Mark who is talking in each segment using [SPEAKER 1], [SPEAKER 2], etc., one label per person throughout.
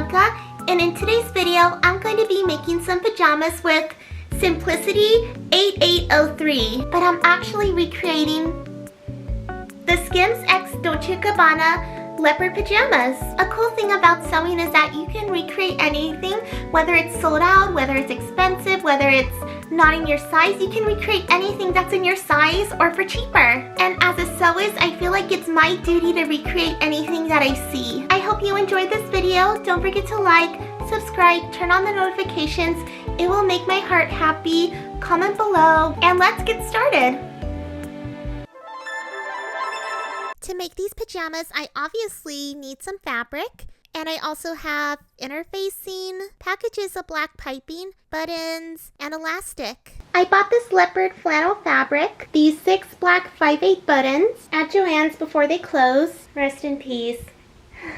[SPEAKER 1] Bianca, and in today's video, I'm going to be making some pajamas with Simplicity 8803, but I'm actually recreating the SKIMS X Dolce Gabbana leopard pajamas. A cool thing about sewing is that you can recreate anything, whether it's sold out, whether it's expensive, whether it's not in your size. You can recreate anything that's in your size or for cheaper. And as a sewist, I feel like it's my duty to recreate anything that I see. I hope you enjoyed this video. Don't forget to like, subscribe, turn on the notifications. It will make my heart happy. Comment below, and let's get started. To make these pajamas, I obviously need some fabric, and I also have interfacing, packages of black piping, buttons, and elastic. I bought this leopard flannel fabric, these 6 black 5/8 buttons at Joann's before they close. Rest in peace.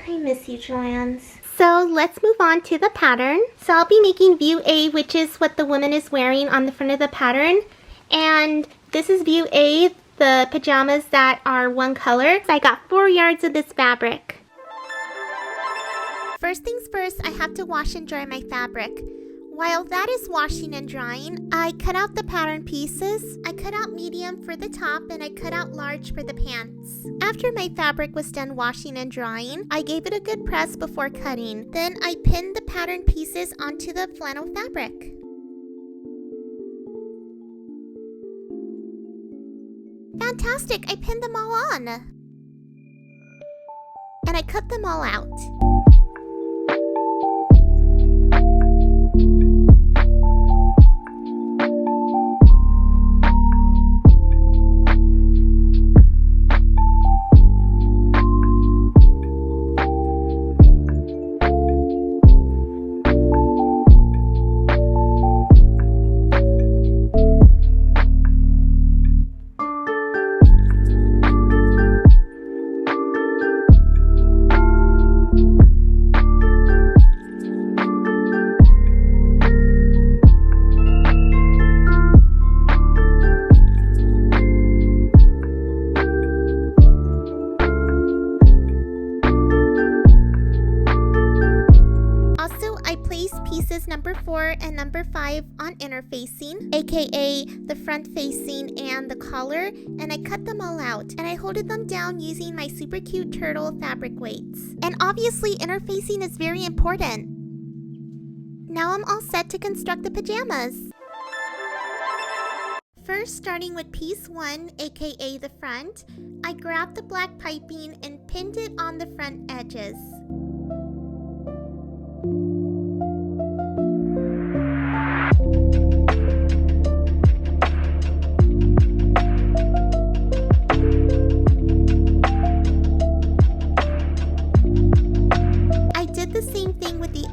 [SPEAKER 1] I miss you, Joann's. So let's move on to the pattern. So I'll be making view A, which is what the woman is wearing on the front of the pattern. And this is view A, the pajamas that are one color. So I got 4 yards of this fabric. First things first, I have to wash and dry my fabric. While that is washing and drying, I cut out the pattern pieces. I cut out medium for the top and I cut out large for the pants. After my fabric was done washing and drying, I gave it a good press before cutting. Then I pinned the pattern pieces onto the flannel fabric. Fantastic! I pinned them all on. And I cut them all out. Number 4 and number 5 on interfacing, aka the front facing and the collar, and I cut them all out and I holded them down using my super cute turtle fabric weights. And obviously interfacing is very important. Now I'm all set to construct the pajamas. First, starting with piece 1, aka the front, I grabbed the black piping and pinned it on the front edges.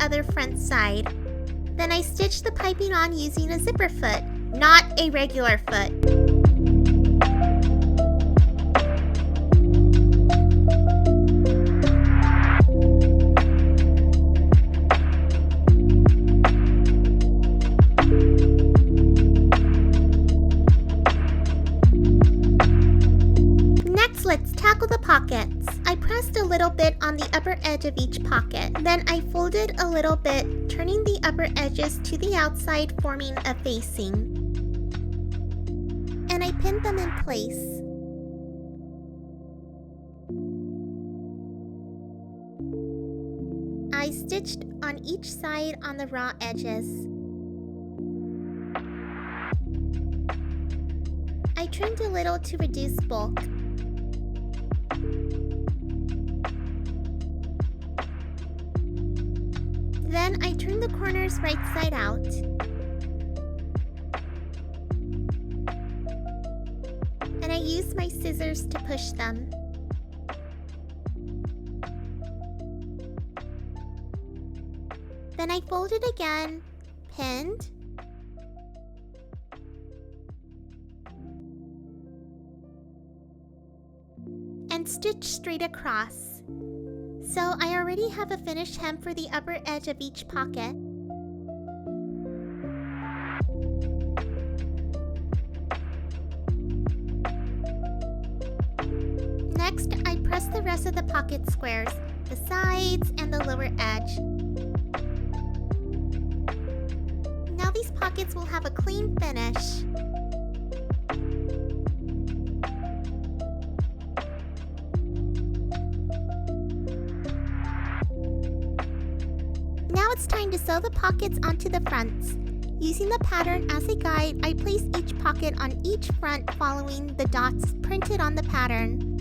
[SPEAKER 1] Other front side. Then I stitched the piping on using a zipper foot, not a regular foot. Next, let's tackle the pockets. I pressed a little bit on the upper edge of each pocket. Then I folded a little bit, turning the upper edges to the outside, forming a facing. And I pinned them in place. I stitched on each side on the raw edges. I trimmed a little to reduce bulk. Then I turned the corners right side out. And I used my scissors to push them. Then I folded again, pinned, and stitched straight across. So I already have a finished hem for the upper edge of each pocket. Next, I press the rest of the pocket squares, the sides, and the lower edge. these pockets will have a clean finish. Now it's time to sew the pockets onto the fronts. Using the pattern as a guide, I place each pocket on each front following the dots printed on the pattern.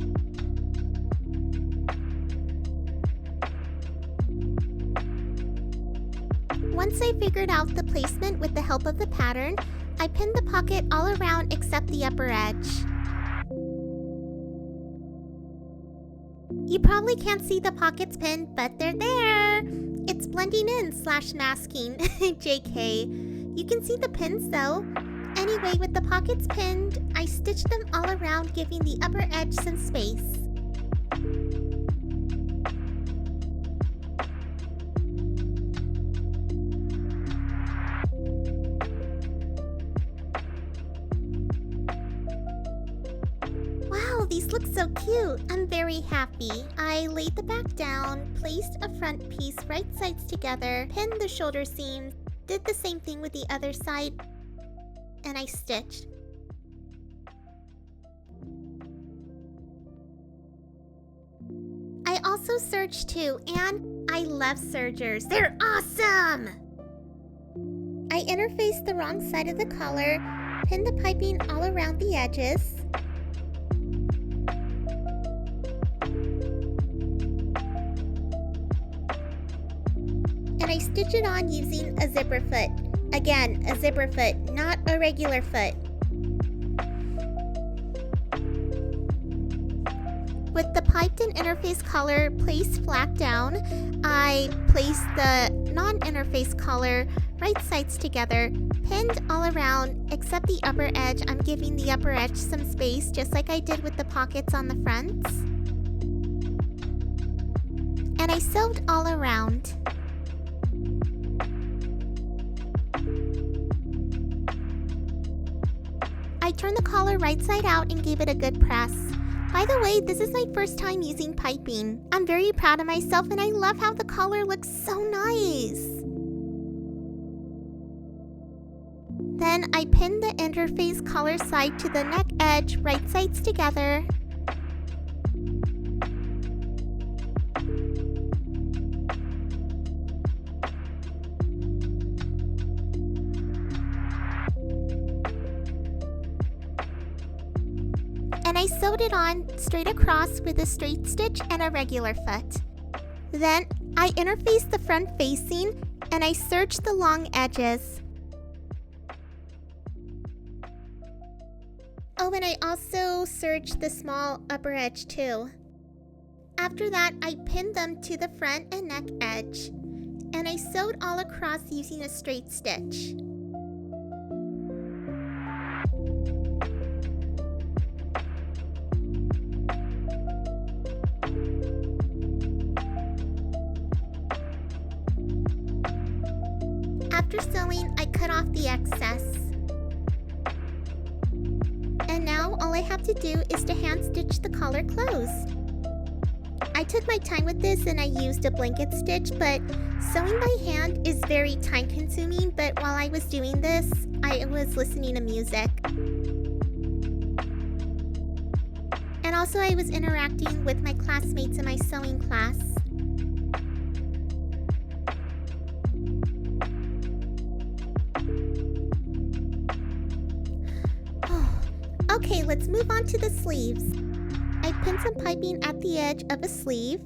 [SPEAKER 1] Once I figured out the placement with the help of the pattern, I pinned the pocket all around except the upper edge. You probably can't see the pockets pinned, but they're there! It's blending in / masking, JK. You can see the pins though. Anyway, with the pockets pinned, I stitched them all around, giving the upper edge some space. Wow, these look so cute. I'm very happy. I laid the back down, placed a front piece right sides together, pinned the shoulder seams, did the same thing with the other side, and I stitched. I also serged too, and I love sergers. They're awesome! I interfaced the wrong side of the collar, pinned the piping all around the edges. And I stitch it on using a zipper foot. Again, a zipper foot, not a regular foot. With the piped and interface collar placed flat down, I placed the non-interface collar right sides together, pinned all around except the upper edge. I'm giving the upper edge some space, just like I did with the pockets on the fronts. And I sewed all around. I turned the collar right side out and gave it a good press. By the way, this is my first time using piping. I'm very proud of myself and I love how the collar looks so nice. Then I pinned the interface collar side to the neck edge, right sides together. And I sewed it on straight across with a straight stitch and a regular foot. Then I interfaced the front facing and I serged the long edges. Oh, and I also serged the small upper edge too. After that, I pinned them to the front and neck edge, and I sewed all across using a straight stitch. After sewing, I cut off the excess. And now all I have to do is to hand stitch the collar closed. I took my time with this and I used a blanket stitch, but sewing by hand is very time consuming, but while I was doing this, I was listening to music. And also I was interacting with my classmates in my sewing class. Okay, let's move on to the sleeves. I pinned some piping at the edge of a sleeve,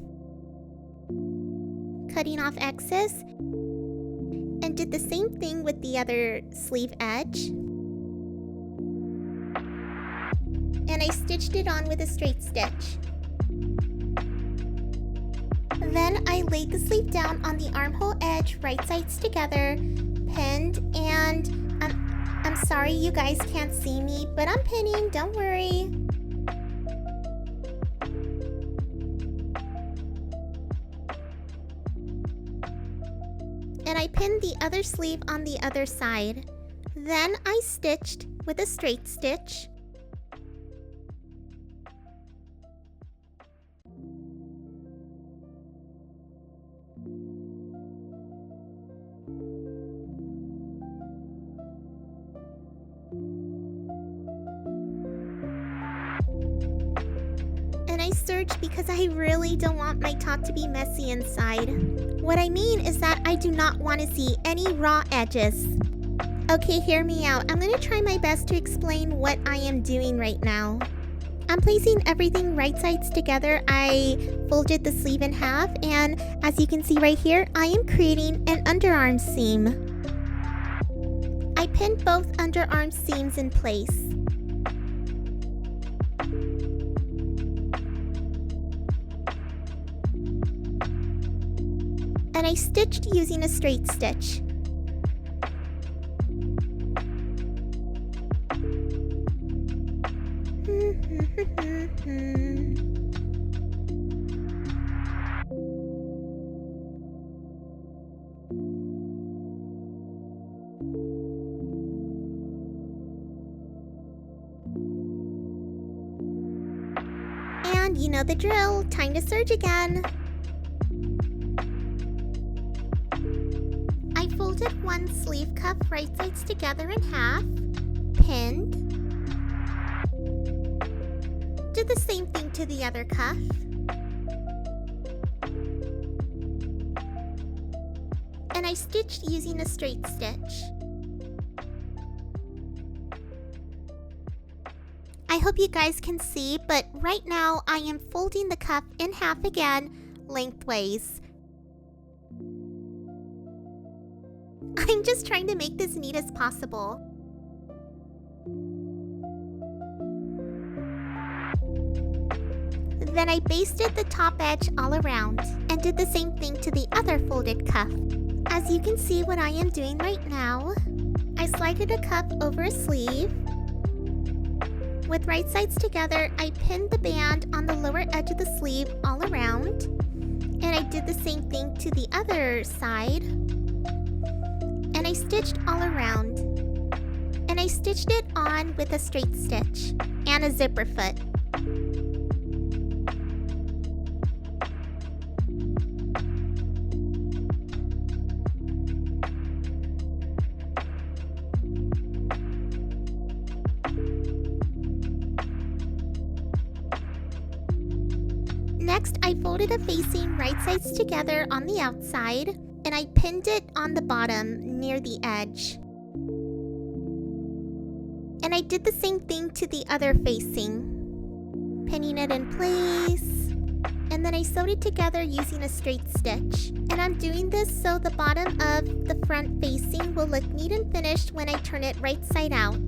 [SPEAKER 1] cutting off excess, and did the same thing with the other sleeve edge. And I stitched it on with a straight stitch. Then I laid the sleeve down on the armhole edge, right sides together, pinned, and I'm sorry you guys can't see me, but I'm pinning, don't worry. And I pinned the other sleeve on the other side. Then I stitched with a straight stitch. serge because I really don't want my top to be messy inside. What I mean is that I do not want to see any raw edges. Okay, hear me out. I'm going to try my best to explain what I am doing right now. I'm placing everything right sides together. I folded the sleeve in half, and as you can see right here, I am creating an underarm seam. I pinned both underarm seams in place. And I stitched using a straight stitch. And you know the drill, time to serge again. I folded one sleeve cuff right sides together in half, pinned. Did the same thing to the other cuff. And I stitched using a straight stitch. I hope you guys can see, but right now I am folding the cuff in half again, lengthways. I'm just trying to make this neat as possible. Then I basted the top edge all around and did the same thing to the other folded cuff. As you can see what I am doing right now, I slided a cuff over a sleeve. With right sides together, I pinned the band on the lower edge of the sleeve all around. And I did the same thing to the other side. And I stitched all around. And I stitched it on with a straight stitch and a zipper foot. Next, I folded a facing right sides together on the outside, and I pinned it on the bottom near the edge. And I did the same thing to the other facing, pinning it in place, and then I sewed it together using a straight stitch. And I'm doing this so the bottom of the front facing will look neat and finished when I turn it right side out.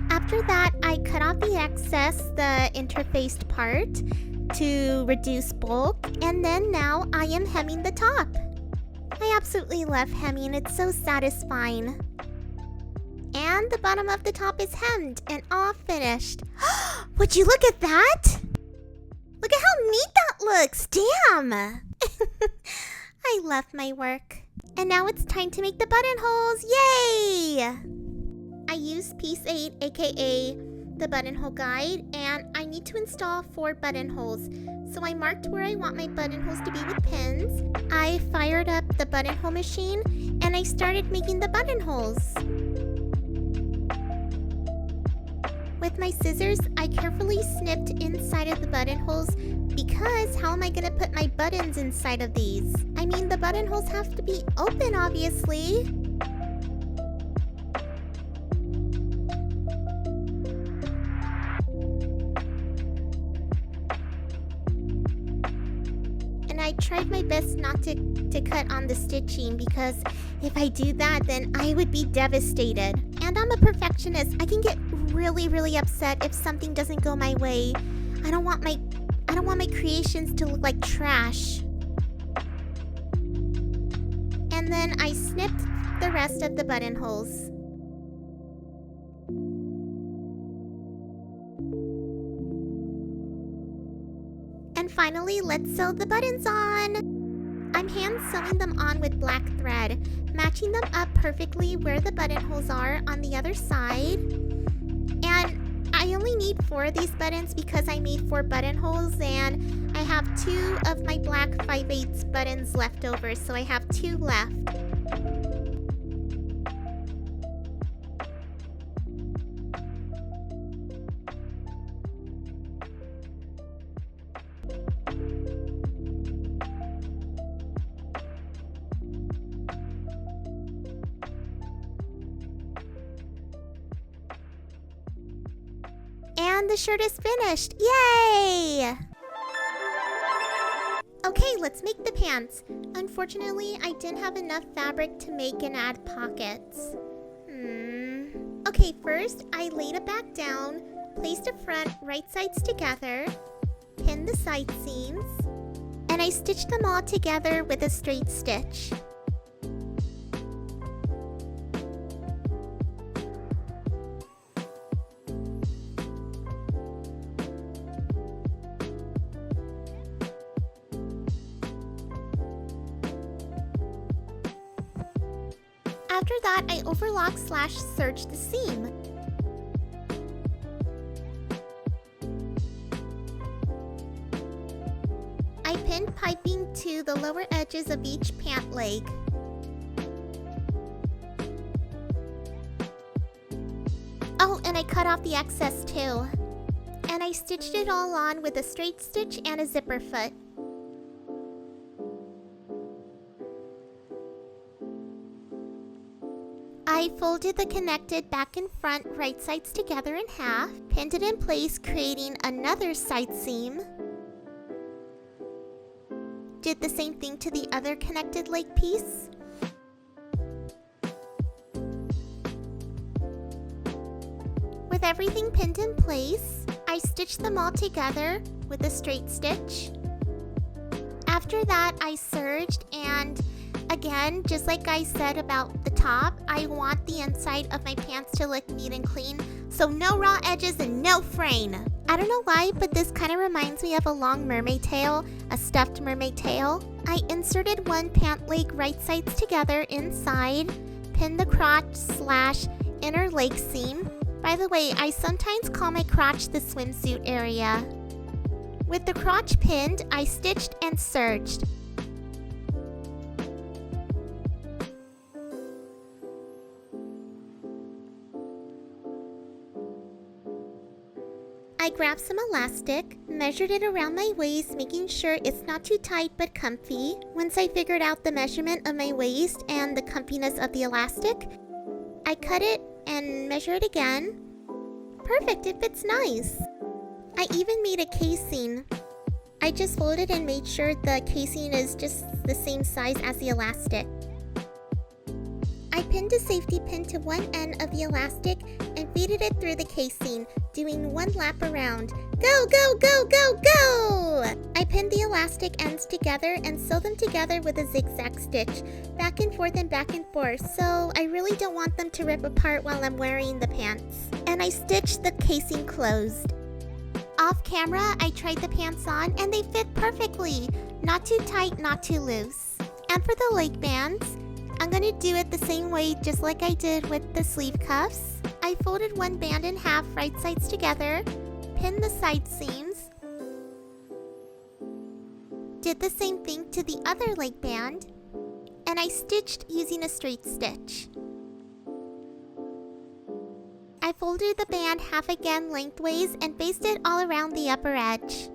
[SPEAKER 1] After that, I cut off the excess, the interfaced part, to reduce bulk, and then now I am hemming the top. I absolutely love hemming, it's so satisfying. And the bottom of the top is hemmed and all finished. Would you look at that? Look at how neat that looks, damn! I love my work. And now it's time to make the buttonholes, yay! I used piece 8, aka the buttonhole guide, and I need to install 4 buttonholes. So I marked where I want my buttonholes to be with pins. I fired up the buttonhole machine and I started making the buttonholes. With my scissors, I carefully snipped inside of the buttonholes because how am I gonna put my buttons inside of these? I mean, the buttonholes have to be open, obviously. I tried my best not to cut on the stitching because if I do that, then I would be devastated. And I'm a perfectionist. I can get really upset if something doesn't go my way. I don't want my creations to look like trash. And then I snipped the rest of the buttonholes. And finally, let's sew the buttons on. I'm hand sewing them on with black thread, matching them up perfectly where the buttonholes are on the other side. And I only need 4 of these buttons because I made 4 buttonholes and I have 2 of my black 5/8 buttons left over, so I have 2 left. And the shirt is finished. Yay! Okay, let's make the pants. Unfortunately, I didn't have enough fabric to make and add pockets. Okay, first I laid it back down, placed the front right sides together, pinned the side seams, and I stitched them all together with a straight stitch. After that, I overlock/serged the seam. I pinned piping to the lower edges of each pant leg. Oh, and I cut off the excess too. And I stitched it all on with a straight stitch and a zipper foot. I folded the connected back and front right sides together in half, pinned it in place, creating another side seam. Did the same thing to the other connected leg piece. With everything pinned in place, I stitched them all together with a straight stitch. After that, I serged, and again, just like I said about the top, I want the inside of my pants to look neat and clean, so no raw edges and no fraying. I don't know why, but this kind of reminds me of a long mermaid tail, a stuffed mermaid tail. I inserted one pant leg right sides together inside, pinned the crotch/inner leg seam. By the way, I sometimes call my crotch the swimsuit area. With the crotch pinned, I stitched and serged. I grabbed some elastic, measured it around my waist, making sure it's not too tight but comfy. Once I figured out the measurement of my waist and the comfiness of the elastic, I cut it and measured it again. Perfect, it fits nice. I even made a casing. I just folded and made sure the casing is just the same size as the elastic. I pinned a safety pin to one end of the elastic and feeded it through the casing, doing one lap around. Go, go, go, go, go! I pinned the elastic ends together and sewed them together with a zigzag stitch, back and forth, so I really don't want them to rip apart while I'm wearing the pants. And I stitched the casing closed. Off camera, I tried the pants on and they fit perfectly. Not too tight, not too loose. And for the leg bands, I'm gonna do it the same way just like I did with the sleeve cuffs. I folded one band in half right sides together, pinned the side seams, did the same thing to the other leg band, and I stitched using a straight stitch. I folded the band half again lengthways and basted all around the upper edge.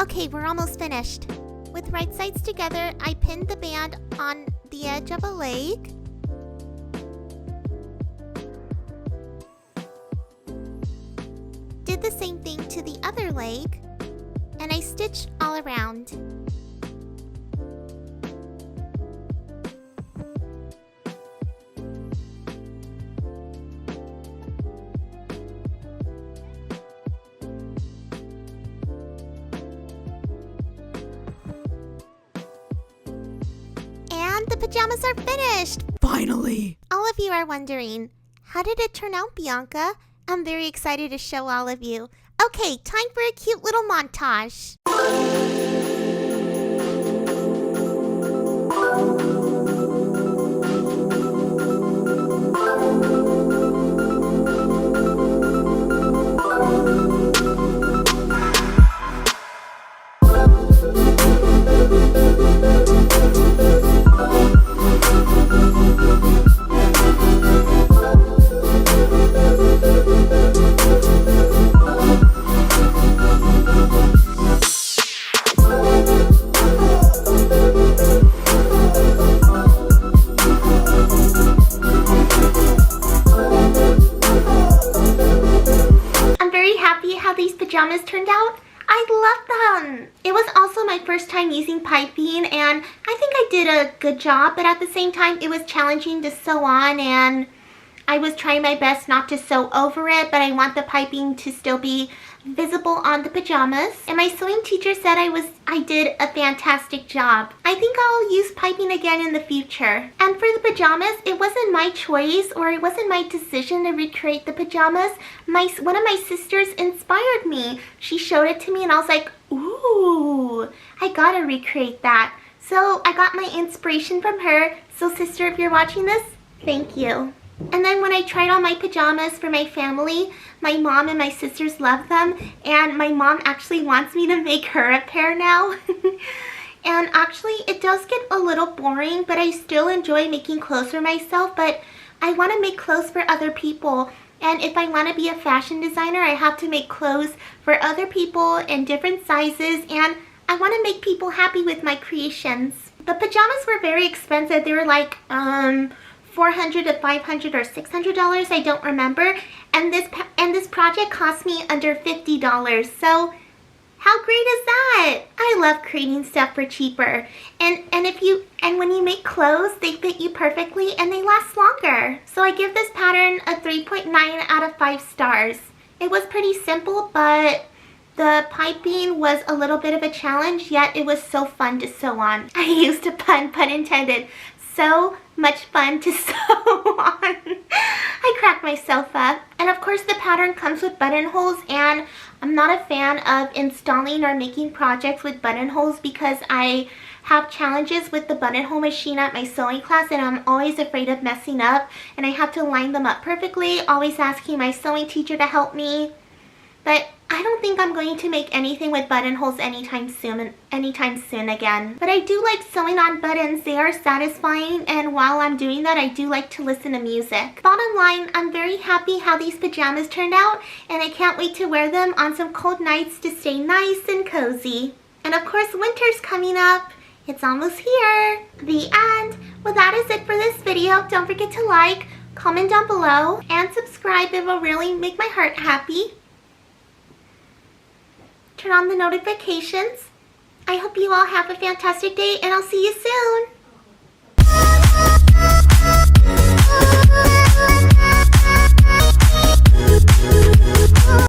[SPEAKER 1] Okay, we're almost finished. With right sides together, I pinned the band on the edge of a leg. Did the same thing to the other leg, and I stitched all around. And the pajamas are finished!
[SPEAKER 2] Finally!
[SPEAKER 1] All of you are wondering, how did it turn out, Bianca? I'm very excited to show all of you. Okay, time for a cute little montage. turned out, I love them. It was also my first time using piping, and I think I did a good job, but at the same time it was challenging to sew on, and I was trying my best not to sew over it, but I want the piping to still be visible on the pajamas. And my sewing teacher said I did a fantastic job. I think I'll use piping again in the future. And for the pajamas, it wasn't my choice, or it wasn't my decision to recreate the pajamas. One of my sisters inspired me. She showed it to me and I was like, ooh, I gotta recreate that. So I got my inspiration from her. So sister, if you're watching this, thank you. And then when I tried on my pajamas for my family, my mom and my sisters love them, and my mom actually wants me to make her a pair now. And actually it does get a little boring, but I still enjoy making clothes for myself, but I want to make clothes for other people. And if I want to be a fashion designer, I have to make clothes for other people in different sizes, and I want to make people happy with my creations. The pajamas were very expensive. They were like $400 to $500 or $600, I don't remember, and this project cost me under $50. So how great is that? I love creating stuff for cheaper, and when you make clothes, they fit you perfectly and they last longer. So I give this pattern a 3.9 out of 5 stars. It was pretty simple, but the piping was a little bit of a challenge, yet it was so fun to sew on. I used a pun intended. So much fun to sew on. I cracked myself up. And of course the pattern comes with buttonholes, and I'm not a fan of installing or making projects with buttonholes because I have challenges with the buttonhole machine at my sewing class, and I'm always afraid of messing up, and I have to line them up perfectly, always asking my sewing teacher to help me. But I don't think I'm going to make anything with buttonholes anytime soon again. But I do like sewing on buttons. They are satisfying, and while I'm doing that, I do like to listen to music. Bottom line, I'm very happy how these pajamas turned out, and I can't wait to wear them on some cold nights to stay nice and cozy. And of course, winter's coming up. It's almost here. The end. Well, that is it for this video. Don't forget to like, comment down below, and subscribe. It will really make my heart happy. Turn on the notifications. I hope you all have a fantastic day, and I'll see you soon.